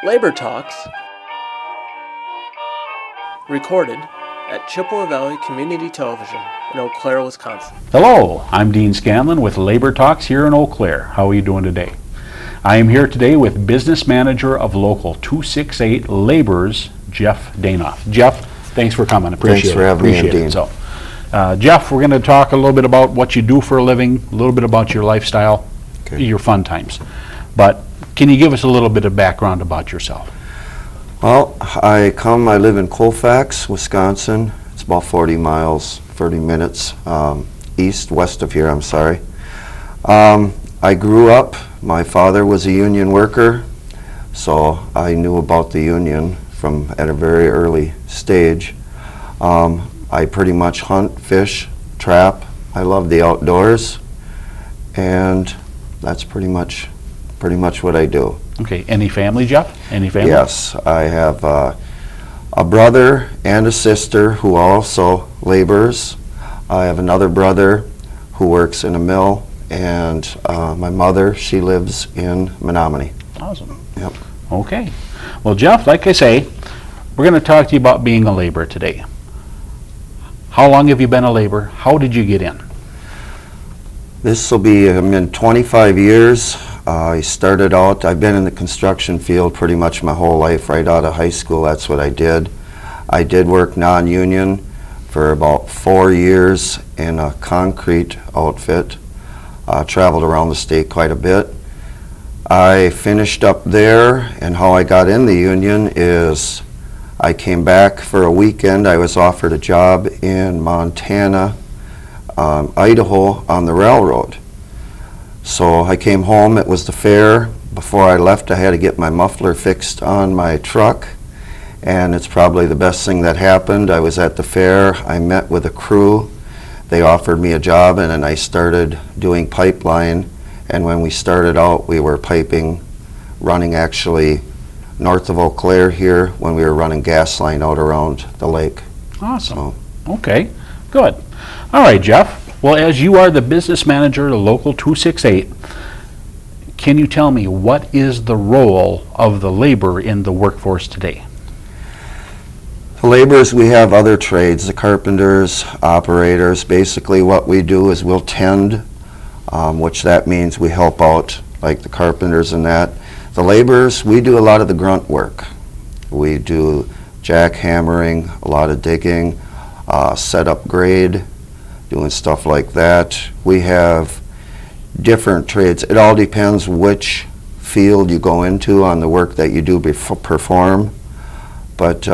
Labor Talks, recorded at Chippewa Valley Community Television in Eau Claire, Wisconsin. Hello, I'm Dean Scanlon with Labor Talks here in Eau Claire. How are you doing today? I am here today with Business Manager of Local 268 Laborers, Jeff Deahoff. Jeff, thanks for coming. Thanks for having me, Dean. So, Jeff, we're going to talk a little bit about what you do for a living, a little bit about your lifestyle, your fun times. But can you give us a little bit of background about yourself? Well, I live in Colfax, Wisconsin. It's about 40 minutes west of here, I grew up, my father was a union worker, so I knew about the union at a very early stage. I pretty much hunt, fish, trap. I love the outdoors, and that's pretty much what I do. Okay, any family, Jeff? Any family? Yes, I have a brother and a sister who also labors. I have another brother who works in a mill, and my mother, she lives in Menominee. Awesome. Yep. Okay. Well, Jeff, like I say, we're going to talk to you about being a laborer today. How long have you been a laborer? How did you get in? This will be, I'm in 25 years. I started out, I've been in the construction field pretty much my whole life. Right out of high school, that's what I did. I did work non-union for about 4 years in a concrete outfit. Traveled around the state quite a bit. I finished up there, and how I got in the union is I came back for a weekend. I was offered a job in Montana, Idaho on the railroad. So I came home, it was the fair. Before I left, I had to get my muffler fixed on my truck, and it's probably the best thing that happened. I was at the fair, I met with a crew, they offered me a job, and then I started doing pipeline, and when we started out, we were running actually north of Eau Claire here, when we were running gas line out around the lake. Awesome. Okay, good. All right, Jeff. Well, as you are the business manager of Local 268, can you tell me what is the role of the laborer in the workforce today? The laborers, we have other trades, the carpenters, operators. Basically what we do is we'll tend, which that means we help out like the carpenters and that. The laborers, we do a lot of the grunt work. We do jackhammering, a lot of digging, set up grade, doing stuff like that. We have different trades. It all depends which field you go into on the work that you do perform. But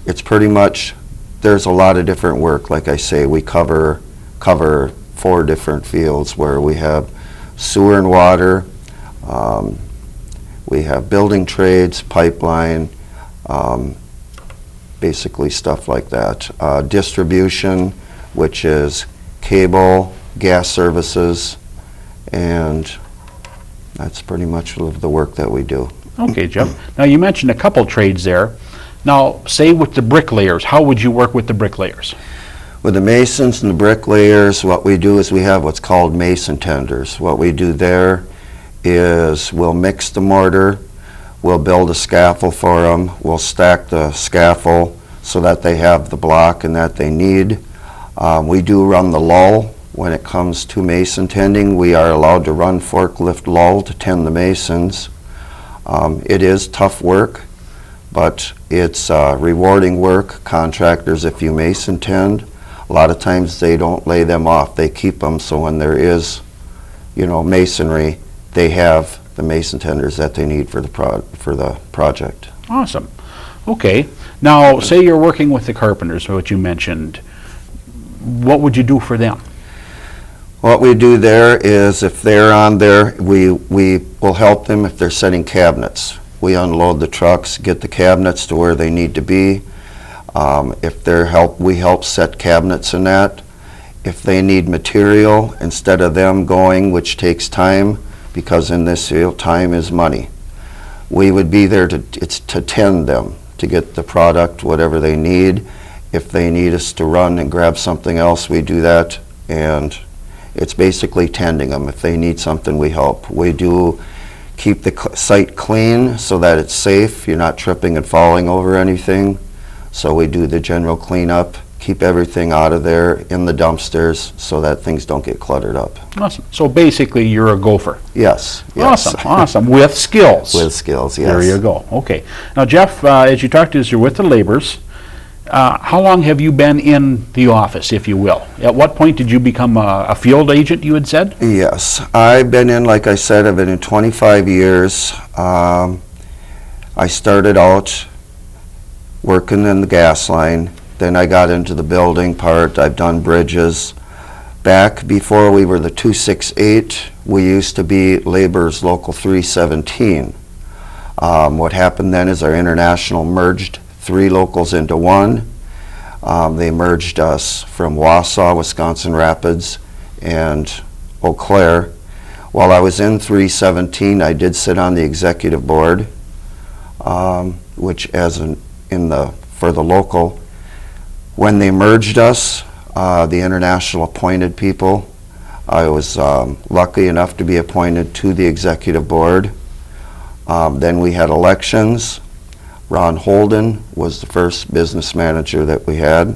it's pretty much, there's a lot of different work. Like I say, we cover 4 different fields where we have sewer and water, we have building trades, pipeline, basically stuff like that. Distribution, which is cable, gas services, and that's pretty much the work that we do. Okay, Jeff. Now you mentioned a couple trades there. Now, say with the bricklayers, how would you work with the bricklayers? With the masons and the bricklayers, what we do is we have what's called mason tenders. What we do there is we'll mix the mortar, we'll build a scaffold for them, we'll stack the scaffold so that they have the block and that they need. We do run the lull when it comes to mason tending. We are allowed to run forklift lull to tend the masons. It is tough work, but it's rewarding work. Contractors, if you mason tend, a lot of times they don't lay them off. They keep them, so when there is, masonry, they have the mason tenders that they need for the project. Awesome. Okay. Now, say you're working with the carpenters, what you mentioned. What would you do for them? What we do there is if they're on there, we will help them if they're setting cabinets. We unload the trucks, get the cabinets to where they need to be. If we help set cabinets and that. If they need material, instead of them going, which takes time, because in this field, time is money. We would be there to tend them, to get the product, whatever they need. If they need us to run and grab something else, we do that, and it's basically tending them. If they need something, we help. We do keep the site clean so that it's safe. You're not tripping and falling over anything. So we do the general cleanup, keep everything out of there in the dumpsters so that things don't get cluttered up. Awesome. So basically, you're a gopher. Yes. Awesome, awesome. With skills. With skills, yes. There you go. Okay. Now, Jeff, as you talked to us, you're with the laborers. How long have you been in the office, if you will? At what point did you become a field agent, you had said? Yes. I've been in, like I said, I've been in 25 years. I started out working in the gas line. Then I got into the building part. I've done bridges. Back before we were the 268, we used to be Labor's Local 317. What happened then is our international merged 3 locals into 1. They merged us from Wausau, Wisconsin Rapids, and Eau Claire. While I was in 317, I did sit on the executive board, which for the local. When they merged us, the international appointed people. I was lucky enough to be appointed to the executive board. Then we had elections. Ron Holden was the first business manager that we had.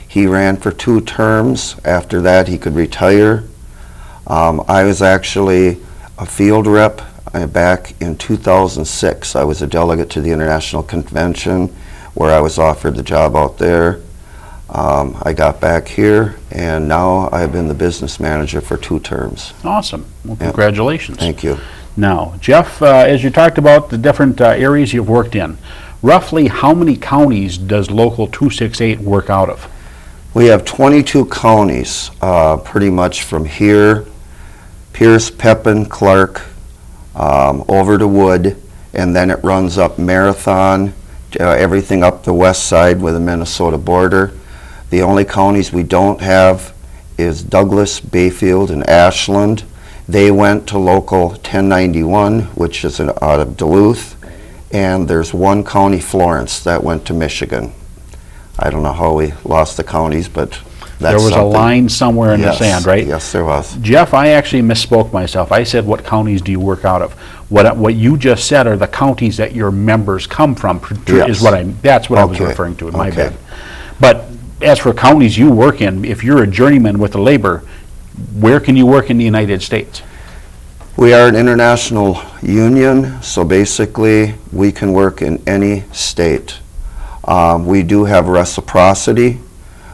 He ran for 2 terms. After that, he could retire. I was actually a field rep back in 2006. I was a delegate to the International Convention where I was offered the job out there. I got back here, and now I've been the business manager for 2 terms. Awesome. Well, congratulations. Thank you. Now, Jeff, as you talked about the different areas you've worked in, roughly how many counties does Local 268 work out of? We have 22 counties, pretty much from here, Pierce, Pepin, Clark, over to Wood, and then it runs up Marathon, everything up the west side with the Minnesota border. The only counties we don't have is Douglas, Bayfield, and Ashland. They went to Local 1091, which is out of Duluth, and there's 1 county, Florence, that went to Michigan. I don't know how we lost the counties, but that's There was something. a line somewhere in the sand, right? Yes, there was. Jeff, I actually misspoke myself. I said, what counties do you work out of? What you just said are the counties that your members come from. Yes. That's what I was Okay. referring to. My Okay. bad. But as for counties you work in, if you're a journeyman with the labor, where can you work in the United States? We are an international union, so basically we can work in any state. We do have reciprocity,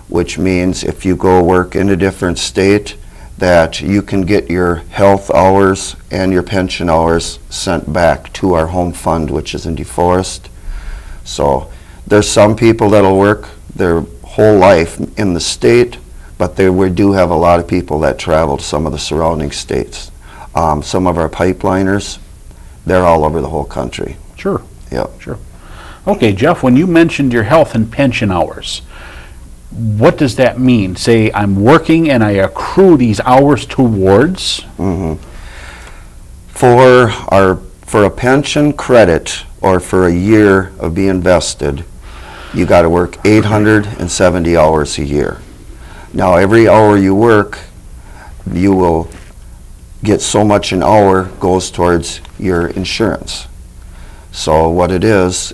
which means if you go work in a different state, that you can get your health hours and your pension hours sent back to our home fund, which is in DeForest. So there's some people that'll work their whole life in the state, but we do have a lot of people that travel to some of the surrounding states. Some of our pipeliners, they're all over the whole country. Sure. Yep. Sure. Okay, Jeff, when you mentioned your health and pension hours, what does that mean? Say I'm working and I accrue these hours towards? Mm-hmm. For a pension credit or for a year of being vested, you got to work 870 hours a year. Now, every hour you work, you will get so much an hour goes towards your insurance. So what it is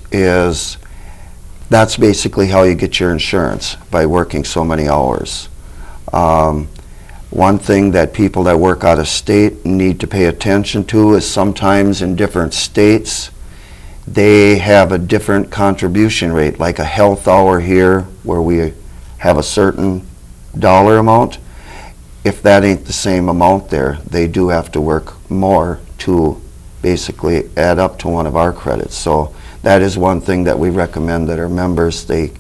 that's basically how you get your insurance, by working so many hours. One thing that people that work out of state need to pay attention to is sometimes in different states they have a different contribution rate, like a health hour here where we have a certain dollar amount. If that ain't the same amount there, they do have to work more to basically add up to one of our credits. So that is one thing that we recommend that our members, they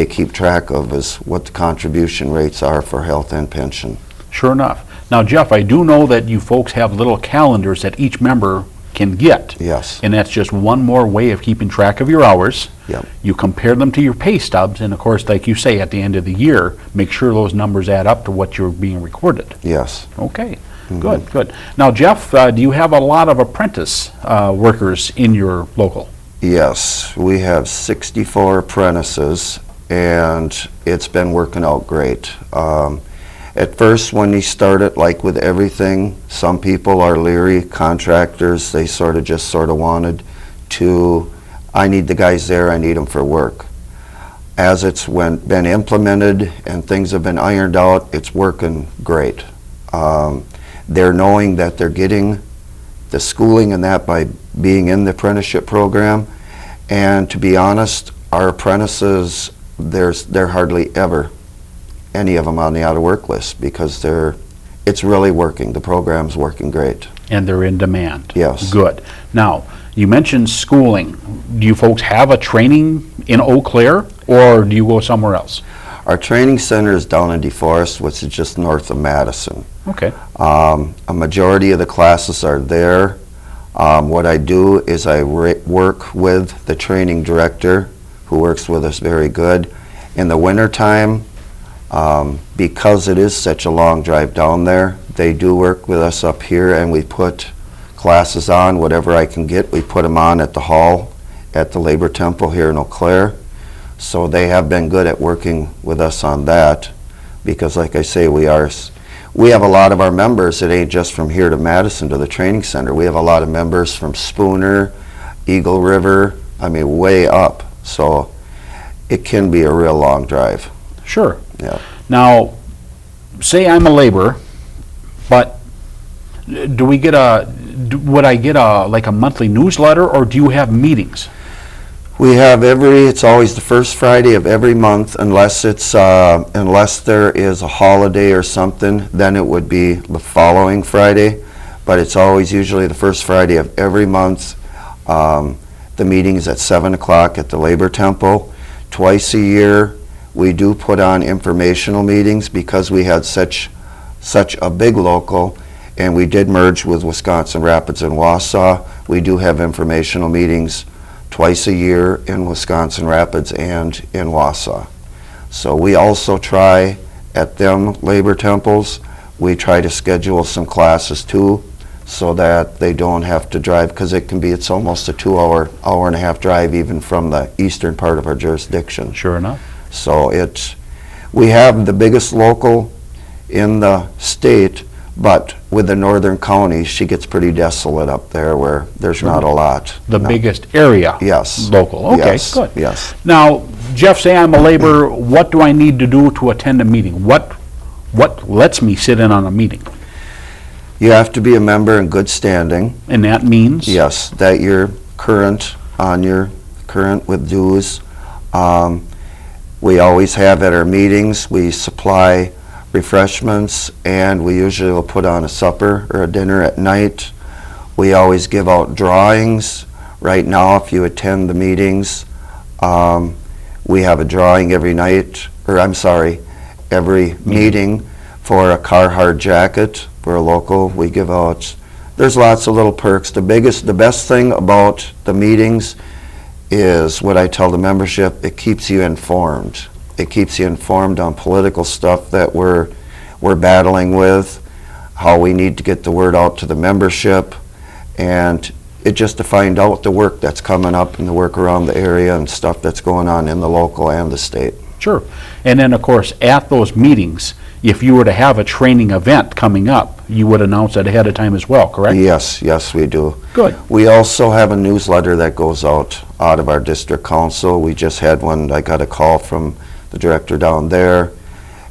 keep track of, is what the contribution rates are for health and pension. Sure enough. Now, Jeff, I do know that you folks have little calendars that each member can get. Yes. And that's just one more way of keeping track of your hours. Yep. You compare them to your pay stubs, and of course, like you say, at the end of the year, make sure those numbers add up to what you're being recorded. Yes. Okay. Good, good. Now, Jeff, do you have a lot of apprentice workers in your local? Yes, we have 64 apprentices, and it's been working out great. At first, when he started, like with everything, some people are leery, contractors, they sort of wanted to, I need the guys there, I need them for work. As it's been implemented and things have been ironed out, it's working great. They're knowing that they're getting the schooling and that by being in the apprenticeship program. And to be honest, our apprentices, they're hardly ever any of them on the out of work list because it's really working. The program's working great. And they're in demand. Yes. Good. Now, you mentioned schooling. Do you folks have a training in Eau Claire, or do you go somewhere else? Our training center is down in DeForest, which is just north of Madison. Okay. A majority of the classes are there. What I do is I work with the training director, who works with us very good. In the wintertime, because it is such a long drive down there, they do work with us up here, and we put classes on, whatever I can get, we put them on at the hall at the Labor Temple here in Eau Claire. So they have been good at working with us on that, because like I say, we have a lot of our members that ain't just from here to Madison to the training center. We have a lot of members from Spooner, Eagle River, I mean way up. So it can be a real long drive. Sure. Yeah. Now, say I'm a laborer, but would I get like a monthly newsletter, or do you have meetings? We have it's always the first Friday of every month, unless there is a holiday or something, then it would be the following Friday, but it's always usually the first Friday of every month. The meeting is at 7 o'clock at the Labor Temple. Twice a year, we do put on informational meetings because we had such a big local, and we did merge with Wisconsin Rapids and Wausau. We do have informational meetings twice a year in Wisconsin Rapids and in Wausau. So we also try at them labor temples, we try to schedule some classes too, so that they don't have to drive, because it's almost a 2 hour and a half drive even from the eastern part of our jurisdiction. Sure enough. So we have the biggest local in the state, but with the northern counties, she gets pretty desolate up there where there's not a lot. The biggest area? Yes. Local. Okay, yes. good. Yes. Now, Jeff, say I'm a laborer, what do I need to do to attend a meeting? What lets me sit in on a meeting? You have to be a member in good standing. And that means? Yes, that you're current with dues. We always have at our meetings, we supply refreshments, and we usually will put on a supper or a dinner at night. We always give out drawings. Right now, if you attend the meetings, we have a drawing every meeting for a Carhartt jacket for a local. We give out, there's lots of little perks. The best thing about the meetings is what I tell the membership, it keeps you informed. It keeps you informed on political stuff that we're battling with, how we need to get the word out to the membership, and it just to find out the work that's coming up and the work around the area and stuff that's going on in the local and the state. Sure. And then, of course, at those meetings, if you were to have a training event coming up, you would announce it ahead of time as well, correct? Yes, we do. Good. We also have a newsletter that goes out of our district council. We just had one. I got a call from the director down there,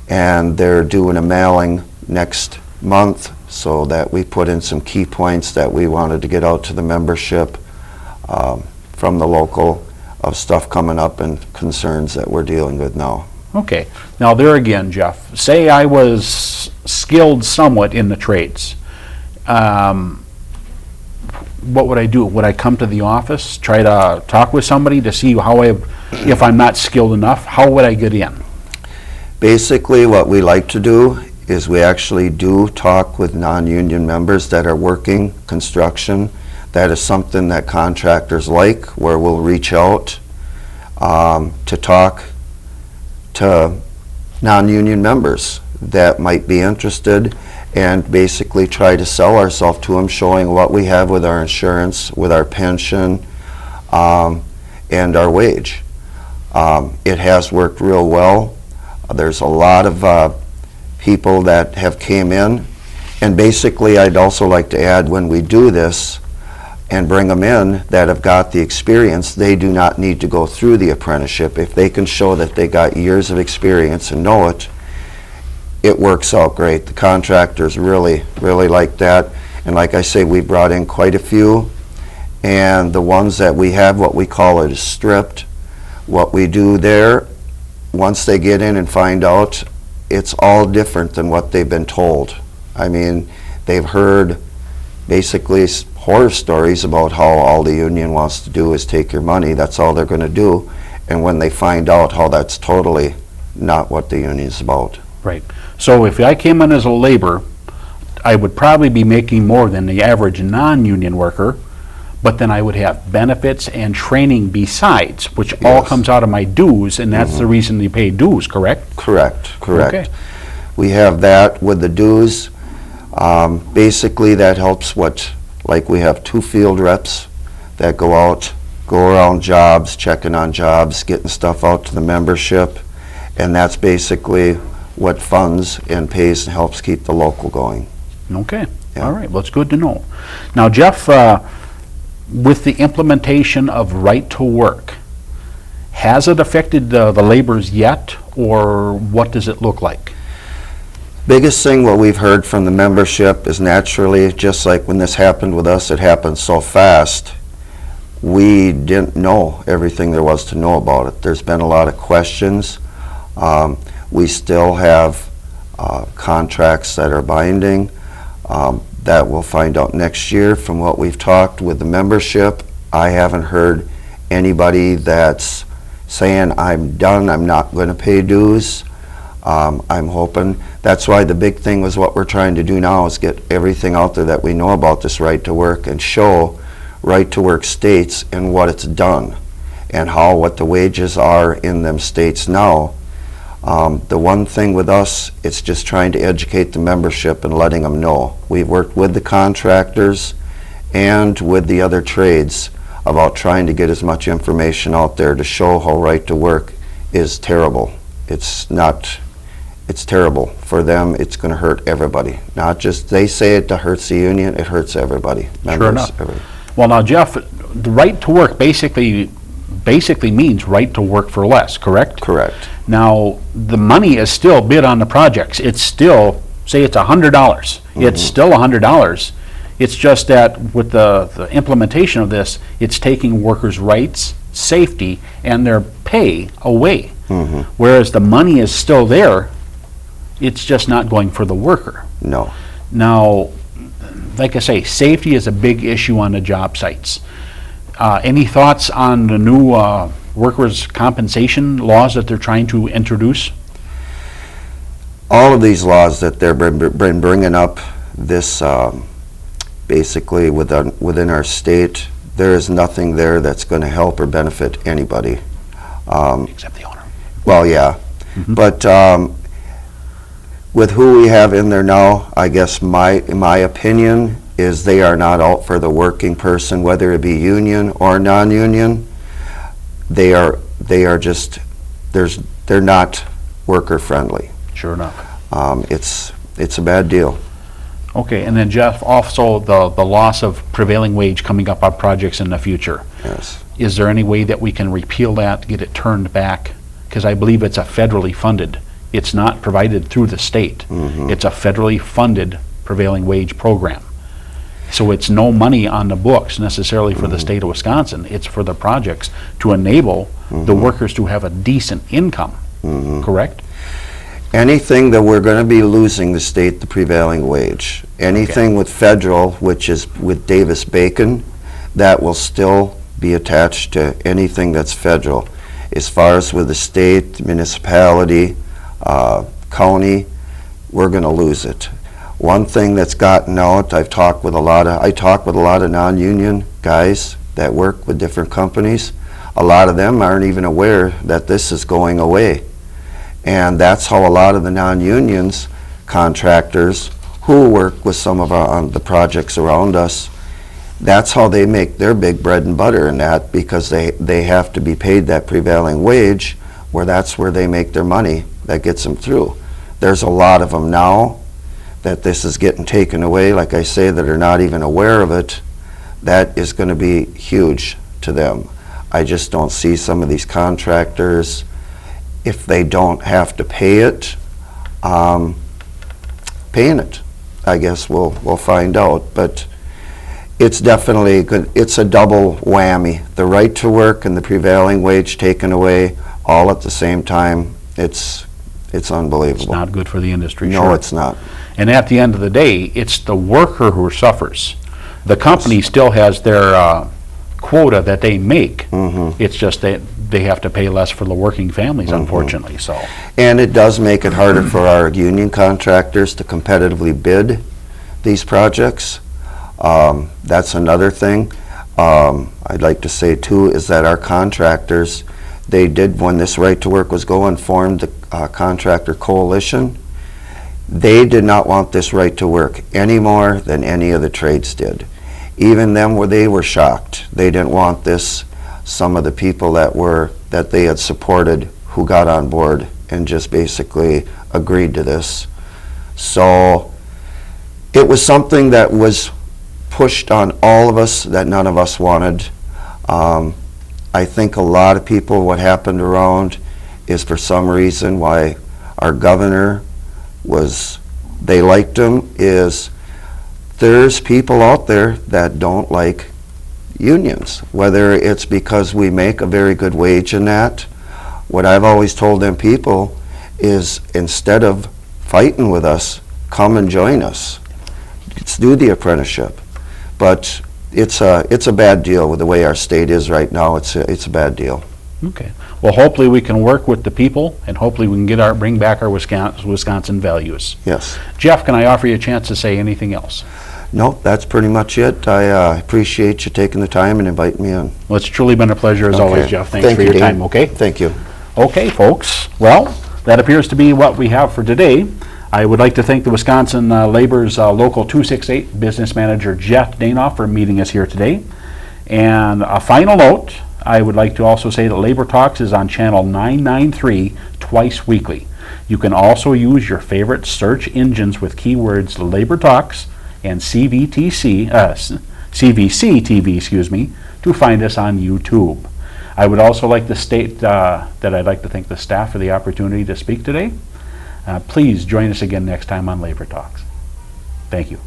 and they're doing a mailing next month, so that we put in some key points that we wanted to get out to the membership from the local of stuff coming up and concerns that we're dealing with now. Okay. Now there again, Jeff, say I was skilled somewhat in the trades. What would I do? Would I come to the office, try to talk with somebody to see if I'm not skilled enough, how would I get in? Basically, what we like to do is we actually do talk with non-union members that are working construction. That is something that contractors like, where we'll reach out to talk to non-union members that might be interested, and basically try to sell ourselves to them, showing what we have with our insurance, with our pension, and our wage. It has worked real well. There's a lot of people that have came in. And basically, I'd also like to add, when we do this and bring them in that have got the experience, they do not need to go through the apprenticeship. If they can show that they got years of experience and know it, it works out great. The contractors really, really like that. And like I say, we brought in quite a few. And the ones that we have, what we call it, is stripped. What we do there, once they get in and find out, it's all different than what they've been told. I mean, they've heard basically horror stories about how all the union wants to do is take your money. That's all they're going to do. And when they find out how that's totally not what the union's about. Right. So if I came in as a laborer, I would probably be making more than the average non-union worker, but then I would have benefits and training besides, which all Yes. comes out of my dues, and that's the reason you pay dues, correct? Correct, correct. Okay. We have that with the dues. Basically, that helps like we have 2 field reps that go out, go around jobs, checking on jobs, getting stuff out to the membership, and that's basically what funds and pays and helps keep the local going. Okay. Yeah. All right. Well, it's good to know. Now, Jeff, with the implementation of right to work, has it affected the laborers yet, or what does it look like? Biggest thing what we've heard from the membership is, naturally, just like when this happened with us, it happened so fast, we didn't know everything there was to know about it. There's been a lot of questions. We still have contracts that are binding that we'll find out next year. From what we've talked with the membership, I haven't heard anybody that's saying, I'm done, I'm not going to pay dues. I'm hoping. That's why the big thing was what we're trying to do now is get everything out there that we know about this right to work and show right to work states and what it's done and what the wages are in them states now. The one thing with us, it's just trying to educate the membership and letting them know. We've worked with the contractors and with the other trades about trying to get as much information out there to show how right to work is terrible. It's terrible for them. It's going to hurt everybody. Not just they say it hurts the union, it hurts everybody. Sure enough. Everybody. Well, now, Jeff, the right to work basically means right to work for less, correct? Correct. Now, the money is still bid on the projects. It's still, say it's $100. It's still $100. It's just that with the implementation of this, it's taking workers' rights, safety, and their pay away. Whereas the money is still there, it's just not going for the worker. No. Now, like I say, safety is a big issue on the job sites. Any thoughts on the new workers' compensation laws that they're trying to introduce? All of these laws that they're been bringing up, this basically within our state, there is nothing there that's going to help or benefit anybody. Except the owner. Well, yeah. But with who we have in there now, I guess my opinion is they are not out for the working person, whether it be union or non-union. They are just, they're not worker friendly. Sure enough. It's a bad deal. Okay, and then Jeff, also the loss of prevailing wage coming up on projects in the future. Yes. Is there any way that we can repeal that, get it turned back? Because I believe it's a federally funded. It's not provided through the state. It's a federally funded prevailing wage program. So it's no money on the books necessarily for the state of Wisconsin. It's for the projects to enable the workers to have a decent income, correct? Anything that we're going to be losing the state the prevailing wage. Anything with federal, which is with Davis-Bacon, that will still be attached to anything that's federal. As far as with the state, municipality, county, we're going to lose it. One thing that's gotten out, I talk with a lot of non-union guys that work with different companies. A lot of them aren't even aware that this is going away. And that's how a lot of the non-unions contractors who work with some of the projects around us, that's how they make their big bread and butter in that, because they have to be paid that prevailing wage, where that's where they make their money that gets them through. there's a lot of them now that this is getting taken away, like I say, that are not even aware of it. That is going to be huge to them. I just don't see some of these contractors, if they don't have to pay it, paying it. I guess we'll find out, but it's definitely good. It's a double whammy. The right to work and the prevailing wage taken away all at the same time. It's unbelievable. It's not good for the industry. No, sure. It's not. And at the end of the day, it's the worker who suffers. The company still has their quota that they make. Mm-hmm. It's just that they have to pay less for the working families, Mm-hmm. unfortunately. So, And it does make it harder for our union contractors to competitively bid these projects. That's another thing. I'd like to say too is that our contractors, they did, when this right to work was going, formed the contractor coalition. They did not want this right to work any more than any of the trades did. Even them, where they were shocked. They didn't want this. Some of the people that they had supported who got on board and just basically agreed to this. So it was something that was pushed on all of us that none of us wanted. I think a lot of people, what happened around is for some reason why our governor they liked him, is there's people out there that don't like unions, whether it's because we make a very good wage in that. What I've always told them people is, instead of fighting with us, come and join us. Let's do the apprenticeship. But it's a bad deal with the way our state is right now. It's a bad deal. okay. Well, hopefully we can work with the people, and hopefully we can bring back our Wisconsin values. Yes. Jeff, can I offer you a chance to say anything else? No, that's pretty much it. I appreciate you taking the time and inviting me in. Well, it's truly been a pleasure as always, Jeff. Thanks Thank for you, your Dean. time, okay? Thank you. Okay, folks. Well, that appears to be what we have for today. I would like to thank the Wisconsin Labor's Local 268 Business Manager Jeff Deahoff for meeting us here today. And a final note, I would like to also say that Labor Talks is on channel 993 twice weekly. You can also use your favorite search engines with keywords Labor Talks and CVC TV, to find us on YouTube. I would also like to state that I'd like to thank the staff for the opportunity to speak today. Please join us again next time on Labor Talks. Thank you.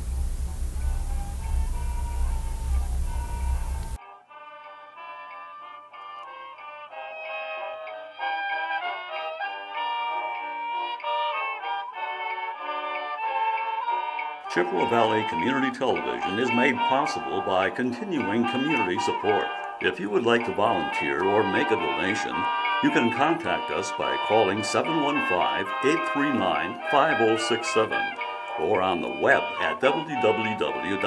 Chippewa Valley Community Television is made possible by continuing community support. If you would like to volunteer or make a donation, you can contact us by calling 715-839-5067 or on the web at www.cvctv.org.